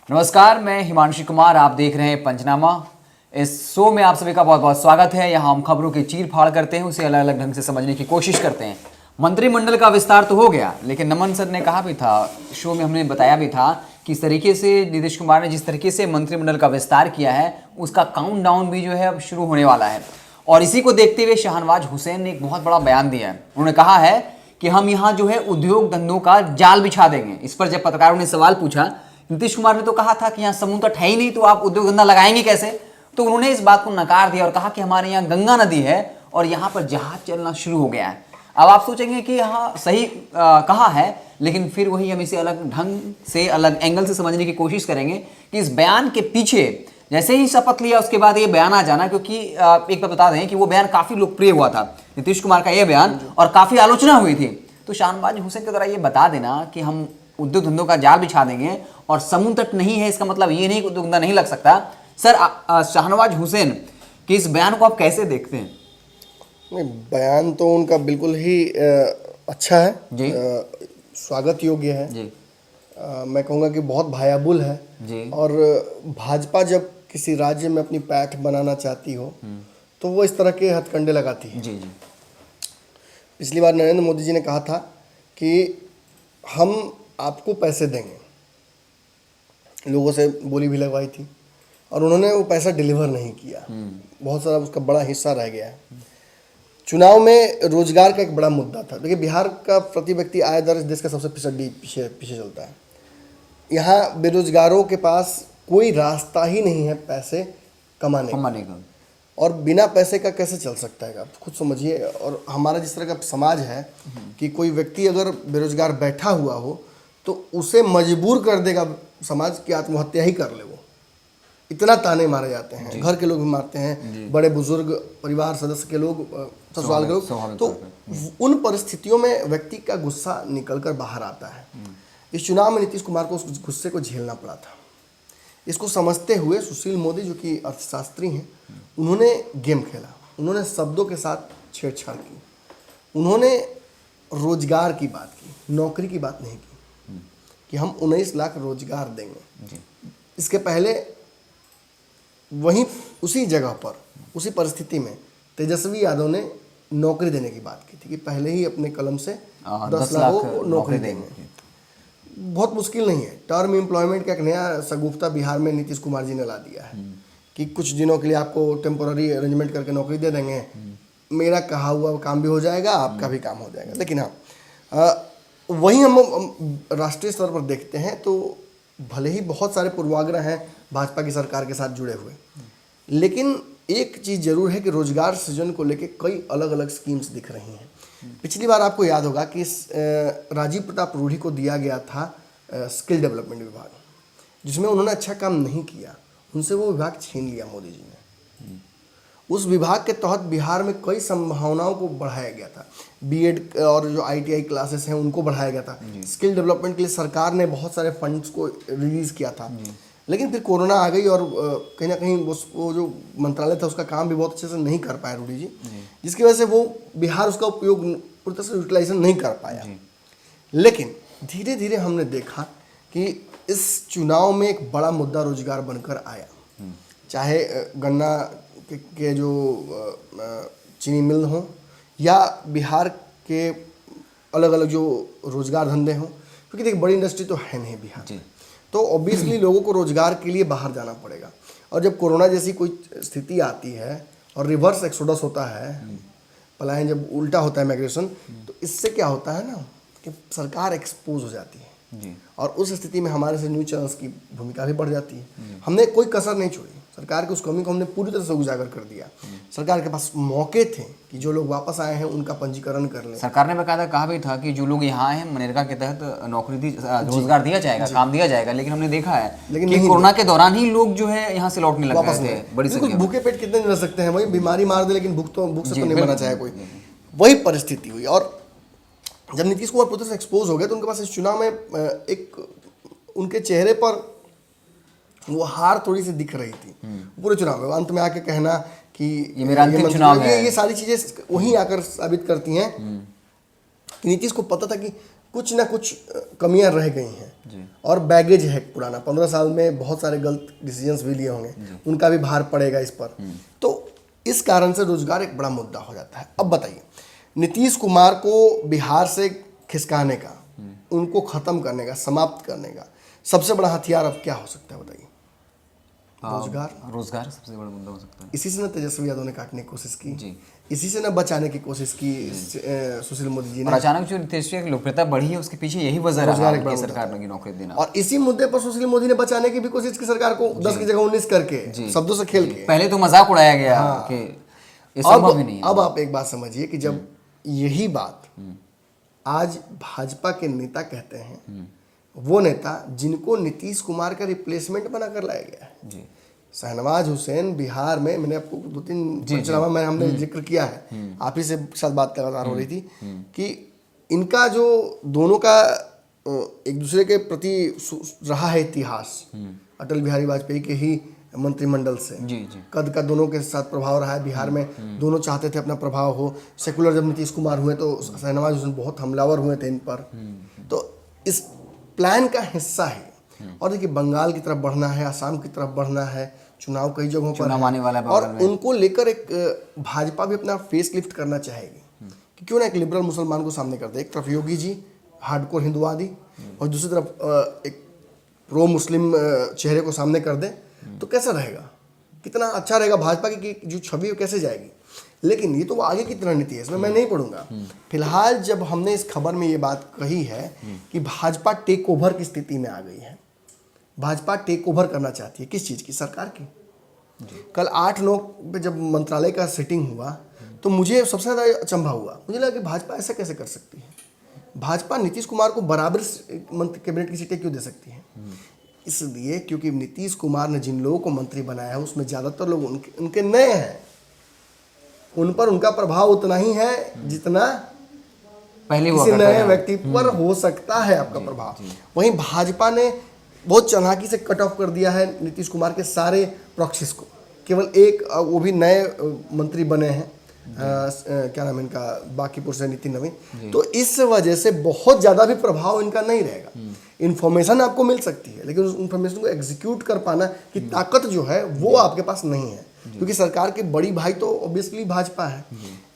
नमस्कार, मैं हिमांशु कुमार। आप देख रहे हैं पंचनामा। इस शो में आप सभी का बहुत बहुत स्वागत है। यहाँ हम खबरों की चीर फाड़ करते हैं, उसे अलग अलग ढंग से समझने की कोशिश करते हैं। मंत्रिमंडल का विस्तार तो हो गया, लेकिन नमन सर ने कहा भी था, शो में हमने बताया भी था कि इस तरीके से नीतीश कुमार ने जिस तरीके से मंत्रिमंडल का विस्तार किया है, उसका काउंटडाउन भी जो है अब शुरू होने वाला है। और इसी को देखते हुए शाहनवाज हुसैन ने एक बहुत बड़ा बयान दिया है। उन्होंने कहा है कि हम यहाँ जो है उद्योग धंधों का जाल बिछा देंगे। इस पर जब पत्रकारों ने सवाल पूछा, नीतीश कुमार ने तो कहा था कि यहाँ समुद्र तट है ही नहीं, तो आप उद्योग धंधा लगाएंगे कैसे? तो उन्होंने इस बात को नकार दिया और कहा कि हमारे यहाँ गंगा नदी है और यहाँ पर जहाज चलना शुरू हो गया है। अब आप सोचेंगे कि यहाँ सही कहा है, लेकिन फिर वही हम इसे अलग ढंग से, अलग एंगल से समझने की कोशिश करेंगे कि इस बयान के पीछे, जैसे ही शपथ लिया उसके बाद ये बयान आ जाना, क्योंकि एक बात बता दें कि वो बयान काफी लोकप्रिय हुआ था, नीतीश कुमार का ये बयान, और काफी आलोचना हुई थी। तो शाहनवाज हुसैन की तरह ये बता देना कि हम उद्योग धंधों का जाल बिछा देंगे और समुद्र तट नहीं है, इसका मतलब ये नहीं कि उद्योग धंधा नहीं लग सकता। सर, शाहनवाज हुसैन के इस बयान को आप कैसे देखते हैं? नहीं, बयान तो उनका बिल्कुल ही अच्छा है जी, स्वागत योग्य है जी। मैं कहूँगा कि बहुत भायाबुल है जी। और भाजपा जब किसी राज्य में अपनी पैठ बनाना चाहती हो तो वो इस तरह के हथकंडे लगाती है जी जी। पिछली बार नरेंद्र मोदी जी ने कहा था कि हम आपको पैसे देंगे, लोगों से बोली भी लगवाई थी और उन्होंने वो पैसा डिलीवर नहीं किया। बहुत सारा उसका बड़ा हिस्सा रह गया है। चुनाव में रोजगार का एक बड़ा मुद्दा था। देखिए, बिहार का प्रति व्यक्ति आय दर देश का सबसे पीछे चलता है। यहाँ बेरोजगारों के पास कोई रास्ता ही नहीं है पैसे कमाने का, और बिना पैसे का कैसे चल सकता है आप खुद समझिए। और हमारा जिस तरह का समाज है कि कोई व्यक्ति अगर बेरोजगार बैठा हुआ हो तो उसे मजबूर कर देगा समाज की आत्महत्या ही कर ले। वो इतना ताने मारे जाते हैं, घर के लोग भी मारते हैं, बड़े बुजुर्ग परिवार सदस्य के लोग, ससुराल के लोग। तो उन परिस्थितियों में व्यक्ति का गुस्सा निकल कर बाहर आता है। इस चुनाव में नीतीश कुमार को उस गुस्से को झेलना पड़ा था। इसको समझते हुए सुशील मोदी, जो कि अर्थशास्त्री हैं, उन्होंने गेम खेला। उन्होंने शब्दों के साथ छेड़छाड़ की। उन्होंने रोजगार की बात की, नौकरी की बात नहीं की कि हम 19 लाख रोजगार देंगे। इसके पहले वहीं उसी जगह पर, उसी परिस्थिति में तेजस्वी यादव ने नौकरी देने की बात की थी कि पहले ही अपने कलम से 10 लाख को नौकरी देंगे। बहुत मुश्किल नहीं है। टर्म एम्प्लॉयमेंट का एक नया सगुफ्ता बिहार में नीतीश कुमार जी ने ला दिया है कि कुछ दिनों के लिए आपको टेम्पोररी अरेंजमेंट करके नौकरी दे देंगे, मेरा कहा हुआ काम भी हो जाएगा, आपका भी काम हो जाएगा। लेकिन हाँ, वहीं हम राष्ट्रीय स्तर पर देखते हैं तो भले ही बहुत सारे पूर्वाग्रह हैं भाजपा की सरकार के साथ जुड़े हुए, लेकिन एक चीज़ जरूर है कि रोजगार सृजन को लेकर कई अलग अलग स्कीम्स दिख रही हैं। पिछली बार आपको याद होगा कि राजीव प्रताप रूढ़ी को दिया गया था स्किल डेवलपमेंट विभाग, जिसमें उन्होंने अच्छा काम नहीं किया, उनसे वो विभाग छीन लिया मोदी जी ने। उस विभाग के तहत बिहार में कई संभावनाओं को बढ़ाया गया था। बीएड और जो आईटीआई क्लासेस हैं उनको बढ़ाया गया था। स्किल डेवलपमेंट के लिए सरकार ने बहुत सारे फंड्स को रिलीज़ किया था। लेकिन फिर कोरोना आ गई और कहीं ना कहीं वो जो मंत्रालय था उसका काम भी बहुत अच्छे से नहीं कर पाए रूढ़ी जी, जिसकी वजह से वो बिहार उसका उपयोग पूरी तरह से यूटिलाइजेशन नहीं कर पाया। लेकिन धीरे धीरे हमने देखा कि इस चुनाव में एक बड़ा मुद्दा रोजगार बनकर आया। चाहे गन्ना के जो चीनी मिल हों या बिहार के अलग अलग जो रोजगार धंधे हों, क्योंकि देखिए बड़ी इंडस्ट्री तो है नहीं बिहार में, तो ऑब्वियसली लोगों को रोजगार के लिए बाहर जाना पड़ेगा। और जब कोरोना जैसी कोई स्थिति आती है और रिवर्स एक्सोडस होता है, पलायन जब उल्टा होता है माइग्रेशन, तो इससे क्या होता है ना कि सरकार एक्सपोज हो जाती है जी। और उस स्थिति में हमारे से न्यूज चैनल्स की भूमिका भी बढ़ जाती है। हमने कोई कसर नहीं छोड़ी, सरकार की उस कमी को हमने पूरी तरह से उजागर कर दिया। सरकार के पास मौके थे कि जो लोग वापस आए हैं उनका पंजीकरण कर लें। सरकार ने बकायदा कहा भी था कि जो लोग यहाँ हैं मनरेगा के तहत नौकरी रोजगार दिया जाएगा, काम दिया जाएगा, लेकिन हमने देखा है कि कोरोना के दौरान ही लोग जो है यहाँ से लौटने लग गए थे। बड़ी संख्या। भूखे पेट कितने दिन रह सकते हैं, वही बीमारी मार दे, लेकिन भूख से तो नहीं मरना चाहे कोई। वही परिस्थिति हुई। और जब नीतीश कुमार पूरी तरह से एक्सपोज हो गए तो उनके पास इस चुनाव में एक उनके चेहरे पर वो हार थोड़ी सी दिख रही थी पूरे चुनाव में। अंत में आके कहना कि ये मेरा अंतिम चुनाव है, ये सारी चीजें वहीं आकर साबित करती हैं कि नीतीश को पता था कि कुछ ना कुछ कमियां रह गई हैं और बैगेज है पुराना। 15 साल में बहुत सारे गलत डिसीजंस भी लिए होंगे, उनका भी भार पड़ेगा इस पर। तो इस कारण से रोजगार एक बड़ा मुद्दा हो जाता है। अब बताइए, नीतीश कुमार को बिहार से खिसकाने का, उनको खत्म करने का, समाप्त करने का सबसे बड़ा हथियार अब क्या हो सकता है बताइए? रोजगार सबसे बड़ा मुद्दा हो सकता है। इसी से न तेजस्वी यादव ने काटने की कोशिश की जी, इसी से न बचाने की कोशिश की सुशील मोदी जी ने। और अचानक जो तेजस्वी की लोकप्रियता बढ़ी है उसके पीछे यही वजह रहा है कि सरकार की नौकरी देना। और इसी मुद्दे पर सुशील मोदी ने बचाने की भी कोशिश की सरकार को, 10 की जगह 19 करके, शब्दों से खेल के। पहले तो मजाक उड़ाया गया कि ये संभव ही नहीं है। अब आप एक बात समझिए कि जब यही बात आज भाजपा के नेता कहते हैं, वो नेता जिनको नीतीश कुमार का रिप्लेसमेंट बनाकर लाया गया है जी, शहनवाज हुसैन, बिहार में, मैंने आपको 2-3 पंचनामा में हमने जिक्र किया है, आप ही से साथ बात लगातार हो रही थी कि इनका जो दोनों का एक दूसरे के प्रति रहा है इतिहास, अटल बिहारी वाजपेयी के ही मंत्रिमंडल से कद का दोनों के साथ प्रभाव रहा है बिहार में। दोनों चाहते थे अपना प्रभाव हो। सेकुलर जब नीतीश कुमार हुए तो शहनवाज हुसैन बहुत हमलावर हुए थे इन पर, तो इस प्लान का हिस्सा है। और देखिए, बंगाल की तरफ बढ़ना है, असम की तरफ बढ़ना है, चुनाव कई जगहों पर आने वाला है, और उनको लेकर एक भाजपा भी अपना फेस लिफ्ट करना चाहेगी कि क्यों ना एक लिबरल मुसलमान को सामने कर दे। एक तरफ योगी जी हार्डकोर हिंदुवादी और दूसरी तरफ एक प्रो मुस्लिम चेहरे को सामने कर दे, तो कैसा रहेगा? कितना अच्छा रहेगा भाजपा की जो छवि कैसे जाएगी? लेकिन ये तो आगे की रणनीति है, इसमें मैं नहीं पढ़ूंगा। फिलहाल जब हमने इस खबर में ये बात कही है कि भाजपा टेक ओवर की स्थिति में आ गई है, भाजपा टेक ओवर करना चाहती है, किस चीज़ की? सरकार की। कल 8-9 पे जब मंत्रालय का सेटिंग हुआ तो मुझे सबसे ज़्यादा अचंभा हुआ। मुझे लगा कि भाजपा ऐसा कैसे कर सकती है? भाजपा नीतीश कुमार को बराबर कैबिनेट की सीटें क्यों दे सकती है? इसलिए क्योंकि नीतीश कुमार ने जिन लोगों को मंत्री बनाया है उसमें ज़्यादातर लोग उनके नए हैं, उन पर उनका प्रभाव उतना ही है जितना पहले किसी नए व्यक्ति पर हो सकता है आपका प्रभाव। वहीं भाजपा ने बहुत चालाकी से कट ऑफ कर दिया है नीतीश कुमार के सारे प्रॉक्सीज को। केवल एक, वो भी नए मंत्री बने हैं, क्या नाम है इनका, बांकीपुर से नितिन नवीन। तो इस वजह से बहुत ज़्यादा भी प्रभाव इनका नहीं रहेगा। इन्फॉर्मेशन आपको मिल सकती है, लेकिन उस इन्फॉर्मेशन को एग्जीक्यूट कर पाना की ताकत जो है वो आपके पास नहीं है, क्योंकि सरकार के बड़ी भाई तो ऑब्वियसली भाजपा है।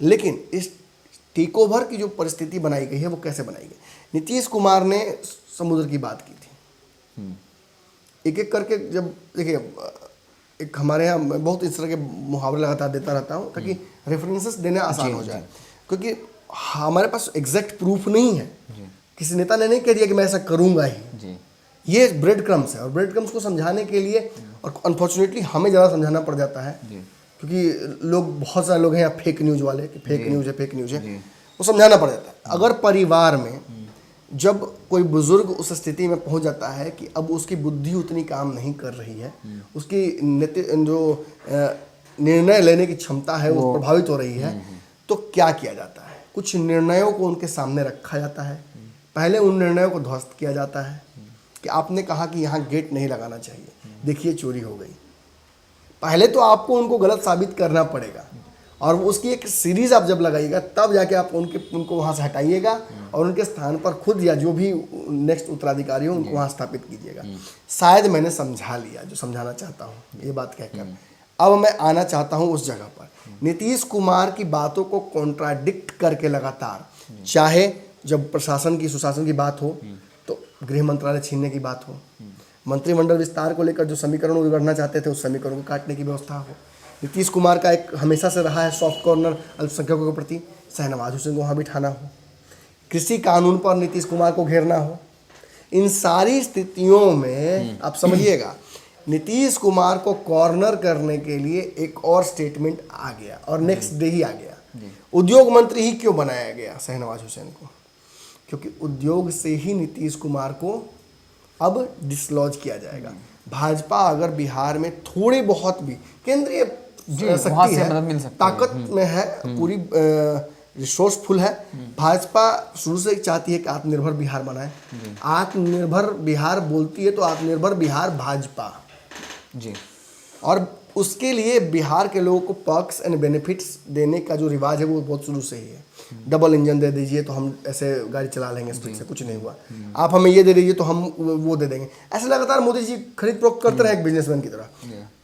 लेकिन इस टेक ओवर की जो परिस्थिति बनाई गई है वो कैसे बनाई गई? नीतीश कुमार ने समुद्र की बात की थी, एक एक करके। जब देखिए, एक हमारे यहाँ बहुत इस तरह के मुहावरे लगातार देता रहता हूँ ताकि रेफरेंसेस देना आसान हो जाए, क्योंकि हमारे पास एग्जैक्ट प्रूफ नहीं है। किसी नेता ने नहीं कह दिया कि मैं ऐसा करूँगा ही। ये ब्रेड क्रम्स है, और ब्रेड क्रम्स को समझाने के लिए, और अनफॉर्चुनेटली हमें ज़्यादा समझाना पड़ जाता है, क्योंकि लोग, बहुत सारे लोग हैं यहाँ फेक न्यूज़ वाले कि फेक न्यूज़ है, फेक न्यूज़ है, वो समझाना पड़ जाता है। अगर परिवार में जब कोई बुजुर्ग उस स्थिति में पहुंच जाता है कि अब उसकी बुद्धि उतनी काम नहीं कर रही है, उसकी जो निर्णय लेने की क्षमता है वो प्रभावित हो रही है, तो क्या किया जाता है? कुछ निर्णयों को उनके सामने रखा जाता है। पहले उन निर्णयों को ध्वस्त किया जाता है कि आपने कहा कि यहाँ गेट नहीं लगाना चाहिए, देखिए चोरी हो गई। पहले तो आपको उनको गलत साबित करना पड़ेगा, और उसकी एक सीरीज आप जब लगाइएगा तब जाके आप उनको वहाँ से हटाइएगा और उनके स्थान पर खुद या जो भी नेक्स्ट उत्तराधिकारी हो उनको वहाँ स्थापित कीजिएगा। शायद मैंने समझा लिया जो समझाना चाहता हूँ ये बात कहकर। अब मैं आना चाहता हूँ उस जगह पर, नीतीश कुमार की बातों को कॉन्ट्राडिक्ट करके लगातार, चाहे जब प्रशासन की सुशासन की बात हो तो गृह मंत्रालय छीनने की बात हो, मंत्रिमंडल विस्तार को लेकर जो समीकरण बिगड़ना चाहते थे उस समीकरण को काटने की व्यवस्था हो, नीतीश कुमार का एक हमेशा से रहा है सॉफ्ट कॉर्नर अल्पसंख्यकों के प्रति, शहनवाज हुसैन को वहाँ बिठाना हो, कृषि कानून पर नीतीश कुमार को घेरना हो, इन सारी स्थितियों में आप समझिएगा नीतीश कुमार को कॉर्नर करने के लिए एक और स्टेटमेंट आ गया, और नेक्स्ट डे ही आ गया। उद्योग मंत्री ही क्यों बनाया गया शहनवाज हुसैन को? क्योंकि उद्योग से ही नीतीश कुमार को अब डिसलॉज किया जाएगा। भाजपा अगर बिहार में थोड़ी बहुत भी केंद्रीय शक्ति है, ताकत में है, पूरी रिसोर्सफुल है, भाजपा शुरू से चाहती है कि आत्मनिर्भर बिहार बनाए। आत्मनिर्भर बिहार बोलती है तो आत्मनिर्भर बिहार भाजपा जी, और उसके लिए बिहार के लोगों को पर्क्स एंड बेनिफिट्स देने का जो रिवाज है वो बहुत शुरू से ही है। डबल इंजन दे दीजिए तो हम ऐसे गाड़ी चला लेंगे स्पीड से, कुछ नहीं हुआ। आप हमें ये दे दीजिए तो हम वो दे देंगे। ऐसे लगातार मोदी जी खरीद फरोख्त करते रहे एक बिजनेसमैन की तरह।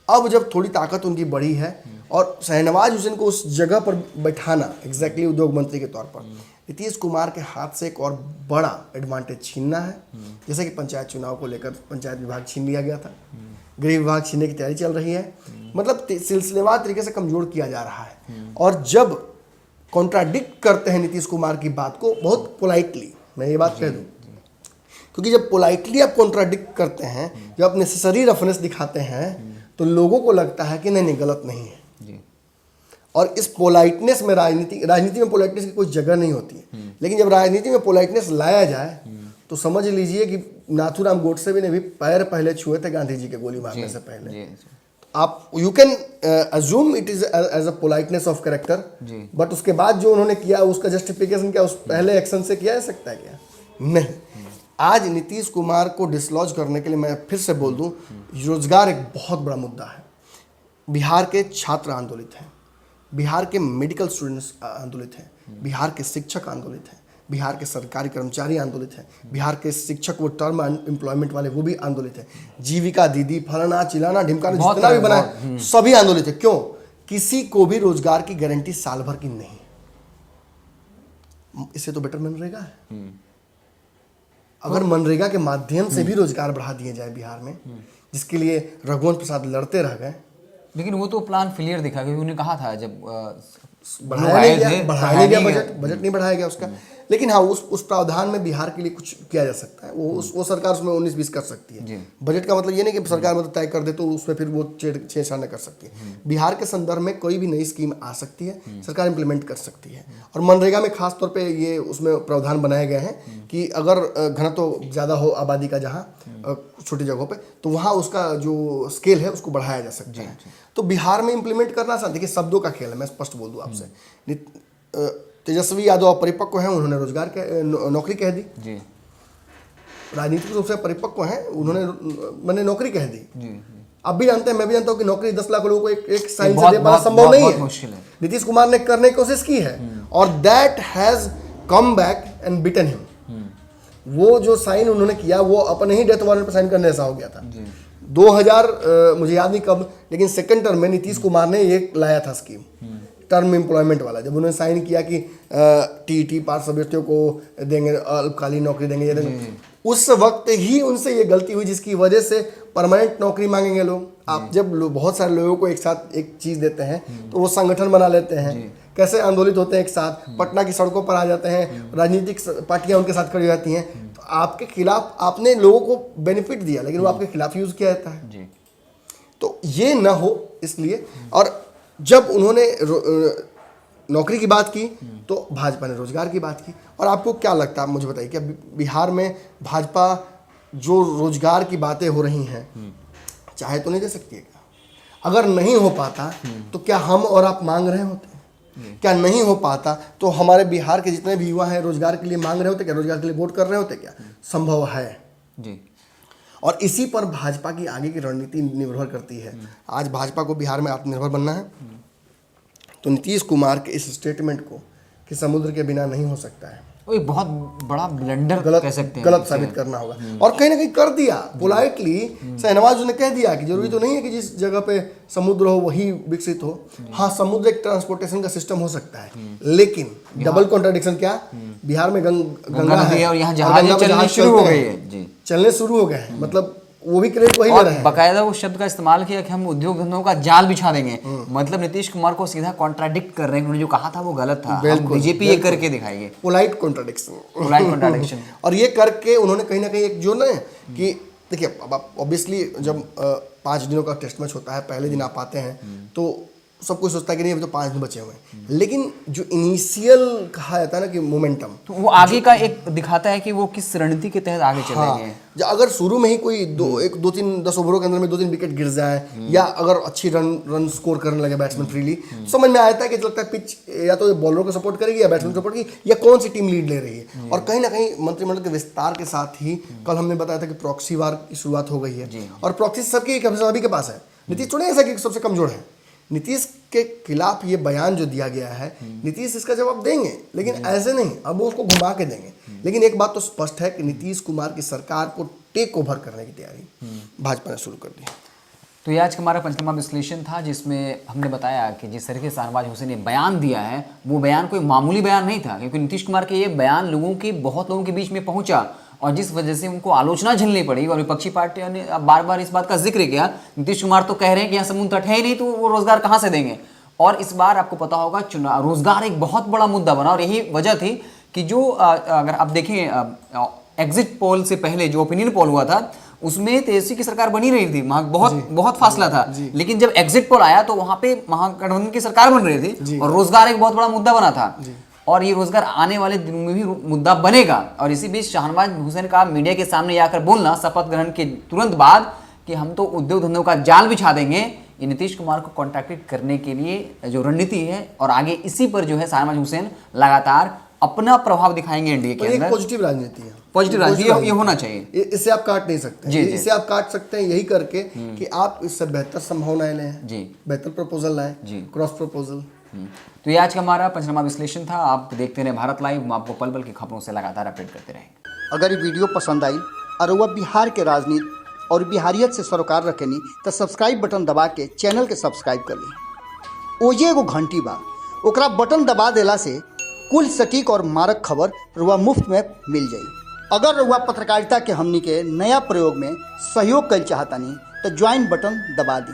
अब जब थोड़ी ताकत उनकी बढ़ी है और शहनवाज हुसैन को उस जगह पर बैठाना, एग्जैक्टली उद्योग मंत्री के तौर पर, नीतीश कुमार के हाथ से एक और बड़ा एडवांटेज छीनना है। जैसे कि पंचायत चुनाव को लेकर पंचायत विभाग छीन लिया गया था, गृह विभाग छीनने की तैयारी चल रही है, मतलब सिलसिलेवार तरीके से कमजोर किया जा रहा है। और जब कॉन्ट्राडिक्ट करते हैं नीतीश कुमार की बात को बहुत पोलाइटली, मैं ये बात कह दूं, क्योंकि जब पोलाइटली आप कॉन्ट्राडिक्ट करते हैं, जब आप नेसेसरी रेफरेंस दिखाते हैं, तो लोगों को लगता है कि नहीं गलत नहीं है। और इस पोलाइटनेस में राजनीति में पोलाइटनेस की कोई जगह नहीं होती है, लेकिन जब राजनीति में पोलाइटनेस लाया जाए तो समझ लीजिए कि नाथूराम गोडसे भी ने भी पैर पहले छुए थे गांधी जी के गोली मारने से पहले। आप you can assume it is as a politeness of character, but उसके बाद जो उन्होंने किया उसका जस्टिफिकेशन क्या उस पहले एक्शन से किया जा सकता है क्या? नहीं। आज नीतीश कुमार को डिसलॉज करने के लिए मैं फिर से बोल दूं, रोजगार एक बहुत बड़ा मुद्दा है। बिहार के छात्र आंदोलित हैं, बिहार के मेडिकल स्टूडेंट्स आंदोलित हैं, बिहार के शिक्षक आंदोलित हैं, बिहार के सरकारी कर्मचारी आंदोलित हैं, बिहार के शिक्षक वो टर्म एम्प्लॉयमेंट वाले वो भी आंदोलित हैं, जीविका दीदी फलाना चिलाना ढिमकाना जितना भी बना है सभी आंदोलित है। क्यों? किसी को भी रोजगार की गारंटी साल भर की नहीं। इससे तो बेटर मनरेगा है। अगर मनरेगा के माध्यम से भी रोजगार बढ़ा दिए जाए बिहार में, जिसके लिए रघुवंश प्रसाद लड़ते रह गए, लेकिन वो तो प्लान फेलियर दिखा, क्योंकि उन्होंने कहा था जब बढ़ाया नहीं गया बजट नहीं बढ़ाया गया उसका। लेकिन हाँ, उस प्रावधान में बिहार के लिए कुछ किया जा सकता है। वो सरकार उसमें 19-20 कर सकती है। बजट का मतलब ये नहीं कि सरकार मतलब तय कर दे तो उसमें फिर वो छेड़छाड़ कर सकती है। बिहार के संदर्भ में कोई भी नई स्कीम आ सकती है, सरकार इंप्लीमेंट कर सकती है। और मनरेगा में खास तौर पे ये उसमें प्रावधान बनाए गए हैं कि अगर घनत्व ज़्यादा हो आबादी का जहाँ छोटी जगहों पे, तो वहाँ उसका जो स्केल है उसको बढ़ाया जा सकता है। तो बिहार में इंप्लीमेंट करना आसान। देखिए, शब्दों का खेल है, मैं स्पष्ट बोल दूँ आपसे। तेजस्वी यादव परिपक्व हैं, उन्होंने रोजगार नौकरी कह दी। राजनीतिक रूप से परिपक्व हैं, उन्होंने मैंने नौकरी कह दी। आप भी जानते हैं, मैं भी जानता हूँ कि नौकरी 10 लाख लोगों को एक साइन से दे पाना संभव नहीं है। नीतीश कुमार ने करने की कोशिश की है और that has come back and bitten him. वो जो साइन उन्होंने किया वो अपने ही डेथ वारंट पर साइन करने ऐसा हो गया था। 2000 मुझे याद नहीं कब, लेकिन सेकंड टर्म में नीतीश कुमार ने ये लाया था स्कीम, टर्म एम्प्लॉयमेंट वाला। जब उन्होंने साइन किया कि टीईटी पास अभ्यर्थियों को देंगे, अल्पकालीन नौकरी देंगे, ये देंगे, उस वक्त ही उनसे ये गलती हुई जिसकी वजह से परमानेंट नौकरी मांगेंगे लोग। आप जब बहुत सारे लोगों को एक साथ एक चीज़ देते हैं तो वो संगठन बना लेते हैं, कैसे आंदोलित होते हैं एक साथ, पटना की सड़कों पर आ जाते हैं, राजनीतिक पार्टियां उनके साथ खड़ी हो जाती हैं। तो आपके खिलाफ आपने लोगों को बेनिफिट दिया, लेकिन वो आपके खिलाफ यूज़ किया जाता है। तो ये ना हो इसलिए। और जब उन्होंने नौकरी की बात की तो भाजपा ने रोजगार की बात की। और आपको क्या लगता है, मुझे बताइए, क्या बिहार में भाजपा जो रोजगार की बातें हो रही हैं चाहे तो नहीं दे सकती है क्या? अगर नहीं हो पाता तो क्या हम और आप मांग रहे होते? क्या नहीं हो पाता तो हमारे बिहार के जितने भी युवा हैं रोजगार के लिए मांग रहे होते क्या? रोजगार के लिए वोट कर रहे होते क्या? संभव है जी। और इसी पर भाजपा की आगे की रणनीति निर्भर करती है। आज भाजपा को बिहार में आत्मनिर्भर बनना है, तो नीतीश कुमार के इस स्टेटमेंट को कि समुद्र के बिना नहीं हो सकता है, वो बहुत बड़ा ब्लंडर कह सकते हैं, गलत साबित करना होगा। और कहीं ना कहीं कर दिया पोलाइटली। शहनवाज ने कह दिया कि जरूरी तो नहीं है कि जिस जगह पे समुद्र हो वही विकसित हो। हाँ, समुद्र एक ट्रांसपोर्टेशन का सिस्टम हो सकता है, लेकिन डबल कॉन्ट्राडिक्शन क्या? बिहार में गंगा है और यहाँ जहाज चलने शुरू हो गए हैं, चलने शुरू हो गए हैं, मतलब वो भी क्रेडिट वही ले रहे हैं। बकायदा वो शब्द का इस्तेमाल किया कि हम उद्योग धंधों का जाल बिछा देंगे। मतलब नीतीश कुमार को सीधा कॉन्ट्राडिक्ट कर रहे हैं, उन्होंने जो कहा था वो गलत था, बीजेपी ये करके दिखाएगी। पोलाइट कॉन्ट्राडिक्शन और ये करके उन्होंने कहीं ना कहीं एक जो ना कि देखिए, अब ऑब्वियसली जब 5 दिनों का टेस्ट मैच होता है, पहले दिन आप आते हैं तो सब कुछ सोचता है कि नहीं अभी तो 5 दिन बचे हुए हैं, लेकिन जो इनिशियल कहा जाता है ना कि मोमेंटम, तो वो आगे का एक दिखाता है कि वो किस रणनीति के तहत आगे चलेंगे। अगर शुरू में ही कोई 10 ओवरों के अंदर में 2-3 विकेट गिर जाए या अगर अच्छी रन स्कोर करने लगे बैट्समैन फ्रीली, तो समझ में आता है कि लगता है पिच या तो बॉलरों को सपोर्ट करेगी या बैट्समैन सपोर्ट करेगी या कौन सी टीम लीड ले रही है। और कहीं ना कहीं मंत्रिमंडल के विस्तार के साथ ही कल हमने बताया था कि प्रॉक्सी वार की शुरुआत हो गई है, और प्रॉक्सी सबके सभी के पास है। नीतीश थोड़ी ऐसा कि सबसे कमजोर है, नीतीश के खिलाफ ये बयान जो दिया गया है, नीतीश इसका जवाब देंगे, लेकिन ऐसे नहीं, अब वो उसको घुमा के देंगे। लेकिन एक बात तो स्पष्ट है कि नीतीश कुमार की सरकार को टेक ओवर करने की तैयारी भाजपा ने शुरू कर दी। तो ये आज का हमारा पंचनामा विश्लेषण था, जिसमें हमने बताया कि जिस तरीके से शाहनवाज हुसैन ने बयान दिया है, वो बयान कोई मामूली बयान नहीं था, क्योंकि नीतीश कुमार के ये बयान बहुत लोगों के बीच में पहुंचा और जिस वजह से उनको आलोचना झेलनी पड़ी। और विपक्षी पार्टियों ने बार बार इस बात का जिक्र किया, नीतीश कुमार तो कह रहे हैं कि यहाँ समुद्र तट है ही नहीं, तो वो रोजगार कहाँ से देंगे। और इस बार आपको पता होगा चुनाव, रोजगार एक बहुत बड़ा मुद्दा बना और यही वजह थी कि जो अगर आप देखें एग्जिट पोल से पहले जो ओपिनियन पोल हुआ था, उसमें तेजस्वी की सरकार बनी रही थी, वहां बहुत फासला था। लेकिन जब एग्जिट पोल आया तो वहां पे महागठबंधन की सरकार बन रही थी और रोजगार एक बहुत बड़ा मुद्दा बना था। और ये रोजगार आने वाले दिनों में भी मुद्दा बनेगा। और इसी बीच शाहनवाज हुसैन का मीडिया के सामने आकर बोलना शपथ ग्रहण के तुरंत बाद कि हम तो उद्योग धंधों का जाल बिछा देंगे, ये नीतीश कुमार को कॉन्ट्रैक्टेड करने के लिए जो रणनीति है। और आगे इसी पर जो है शाहनवाज हुसैन लगातार अपना प्रभाव दिखाएंगे एनडीए के अंदर। पॉजिटिव राजनीति है, पॉजिटिव राजनीति ये होना चाहिए। इससे आप काट नहीं सकते। इससे आप काट सकते हैं यही करके कि आप इससे बेहतर संभावनाएं लें, बेहतर प्रपोजल लाएं, क्रॉस प्रपोजल। तो ये आज का हमारा पंचनामा विश्लेषण था। आप देखते रहे भारत लाइव, हम आपको पल पल की खबरों से लगातार अपडेट करते रहेंगे। अगर ये वीडियो पसंद आई और वह बिहार के राजनीति और बिहारियत से सरोकार रखेनी तो सब्सक्राइब बटन दबा के चैनल के सब्सक्राइब कर ली। ओजे एगो घंटी बा, ओकरा बटन दबा देला से कुल सटीक और मारक खबर रुआ मुफ्त में मिल जाई। अगर रुआ पत्रकारिता के हमनी के नया प्रयोग में सहयोग कर चाहतानी तो ज्वाइन बटन दबा दी।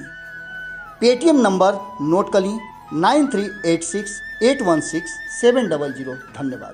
पेटीएम नंबर नोट कर ली 9386816700। धन्यवाद।